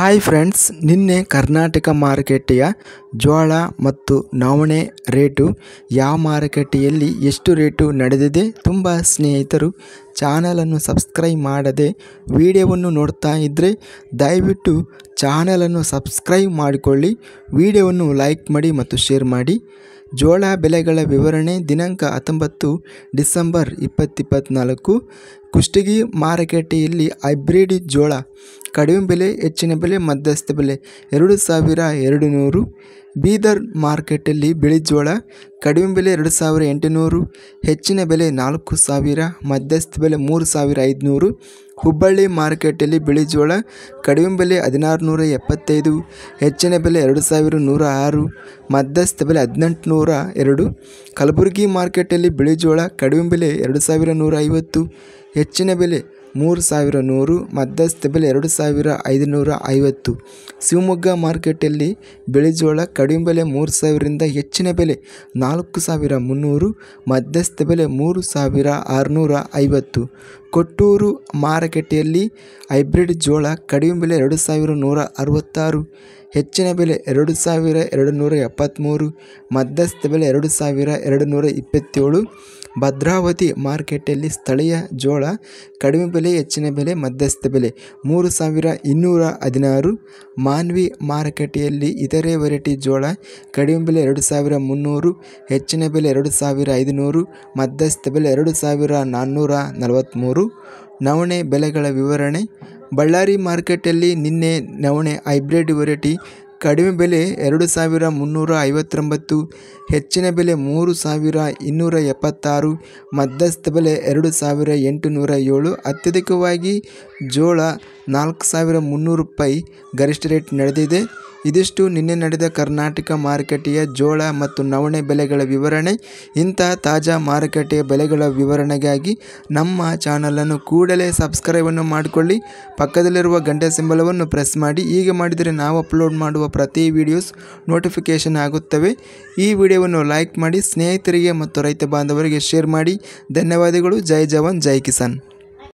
Hi friends, ನಿನ್ನೆ ಕರ್ನಾಟಕ ಮಾರುಕಟ್ಟೆಯ ಜೋಳ ಮತ್ತು ನವಣೆ ರೇಟು ಯಾವ ಮಾರುಕಟ್ಟೆಯಲ್ಲಿ ಎಷ್ಟು ರೇಟು ನಡೆದಿದೆ. ತುಂಬ ಸ್ನೇಹಿತರು ಚಾನಲನ್ನು ಸಬ್ಸ್ಕ್ರೈಬ್ ಮಾಡದೆ ವಿಡಿಯೋವನ್ನು ನೋಡ್ತಾ ಇದ್ದರೆ ದಯವಿಟ್ಟು ಚಾನಲನ್ನು ಸಬ್ಸ್ಕ್ರೈಬ್ ಮಾಡಿಕೊಳ್ಳಿ, ವಿಡಿಯೋವನ್ನು ಲೈಕ್ ಮಾಡಿ ಮತ್ತು ಶೇರ್ ಮಾಡಿ. ಜೋಳ ಬೆಲೆಗಳ ವಿವರಣೆ ದಿನಾಂಕ 19 ಡಿಸೆಂಬರ್ 2024. ಕುಷ್ಟಗಿ ಮಾರುಕಟ್ಟೆಯಲ್ಲಿ ಹೈಬ್ರಿಡ್ ಜೋಳ ಕಡಿಮೆ ಬೆಲೆ, ಹೆಚ್ಚಿನ ಬೆಲೆ, ಮಧ್ಯಸ್ಥ ಬೆಲೆ 2200. ಬೀದರ್ ಮಾರ್ಕೆಟಲ್ಲಿ ಬಿಳಿ ಜೋಳ ಕಡಿಮೆ ಬೆಲೆ 2800, ಹೆಚ್ಚಿನ ಬೆಲೆ 4000, ಮಧ್ಯಸ್ಥ ಬೆಲೆ 3500. ಹುಬ್ಬಳ್ಳಿ ಮಾರ್ಕೆಟಲ್ಲಿ ಬಿಳಿ ಜೋಳ ಕಡಿಮೆ ಬೆಲೆ 1675, ಹೆಚ್ಚಿನ ಬೆಲೆ 2106, ಮಧ್ಯಸ್ಥ ಬೆಲೆ 1802. ಕಲಬುರಗಿ ಮಾರ್ಕೆಟಲ್ಲಿ ಬಿಳಿ ಜೋಳ ಕಡಿಮೆ ಬೆಲೆ 2150, ಹೆಚ್ಚಿನ ಬೆಲೆ 3100, ಮಧ್ಯಸ್ಥ ಬೆಲೆ 2550. ಶಿವಮೊಗ್ಗ ಮಾರ್ಕೆಟಲ್ಲಿ ಬಿಳಿ ಜೋಳ ಕಡಿಮೆ ಬೆಲೆ 3000ರಿಂದ ಹೆಚ್ಚಿನ ಬೆಲೆ 4300, ಮಧ್ಯಸ್ಥ ಬೆಲೆ 3650. ಕೊಟ್ಟೂರು ಮಾರುಕಟ್ಟೆಯಲ್ಲಿ ಹೈಬ್ರಿಡ್ ಜೋಳ ಕಡಿಮೆ ಬೆಲೆ 2166, ಹೆಚ್ಚಿನ ಬೆಲೆ 2273, ಮಧ್ಯಸ್ಥ ಬೆಲೆ 2227. ಭದ್ರಾವತಿ ಮಾರ್ಕೆಟಲ್ಲಿ ಸ್ಥಳೀಯ ಜೋಳ ಕಡಿಮೆ ಬೆಲೆ, ಹೆಚ್ಚಿನ ಬೆಲೆ, ಮಧ್ಯಸ್ಥ ಬೆಲೆ 3216. ಮಾನ್ವಿ ಮಾರುಕಟ್ಟೆಯಲ್ಲಿ ಇತರೆ ವೆರೈಟಿ ಜೋಳ ಕಡಿಮೆ ಬೆಲೆ 2300, ಹೆಚ್ಚಿನ ಬೆಲೆ 2500, ಮಧ್ಯಸ್ಥ ಬೆಲೆ 2443. ನವಣೆ ಬೆಲೆಗಳ ವಿವರಣೆ. ಬಳ್ಳಾರಿ ಮಾರ್ಕೆಟಲ್ಲಿ ನಿನ್ನೆ ನವಣೆ ಹೈಬ್ರಿಡ್ ವೆರೈಟಿ ಕಡಿಮೆ ಬೆಲೆ 2359, ಹೆಚ್ಚಿನ ಬೆಲೆ 3276, ಮಧ್ಯಸ್ಥ ಬೆಲೆ 2807. ಅತ್ಯಧಿಕವಾಗಿ ಜೋಳ 4300 ರೂಪಾಯಿ ಗರಿಷ್ಠ ರೇಟ್ ನಡೆದಿದೆ. ಇದಿಷ್ಟು ನಿನ್ನೆ ನಡೆದ ಕರ್ನಾಟಕ ಮಾರುಕಟ್ಟೆಯ ಜೋಳ ಮತ್ತು ನವಣೆ ಬೆಲೆಗಳ ವಿವರಣೆ. ಇಂತಹ ತಾಜಾ ಮಾರುಕಟ್ಟೆಯ ಬೆಲೆಗಳ ವಿವರಣೆಗಾಗಿ ನಮ್ಮ ಚಾನಲನ್ನು ಕೂಡಲೇ ಸಬ್ಸ್ಕ್ರೈಬನ್ನು ಮಾಡಿಕೊಳ್ಳಿ, ಪಕ್ಕದಲ್ಲಿರುವ ಗಂಟೆ ಸಿಂಬಲವನ್ನು ಪ್ರೆಸ್ ಮಾಡಿ. ಹೀಗೆ ಮಾಡಿದರೆ ನಾವು ಅಪ್ಲೋಡ್ ಮಾಡುವ ಪ್ರತಿ ವಿಡಿಯೋಸ್ ನೋಟಿಫಿಕೇಷನ್ ಆಗುತ್ತವೆ. ಈ ವಿಡಿಯೋವನ್ನು ಲೈಕ್ ಮಾಡಿ, ಸ್ನೇಹಿತರಿಗೆ ಮತ್ತು ರೈತ ಬಾಂಧವರಿಗೆ ಶೇರ್ ಮಾಡಿ. ಧನ್ಯವಾದಗಳು. ಜೈ ಜವಾನ್, ಜೈ ಕಿಸಾನ್.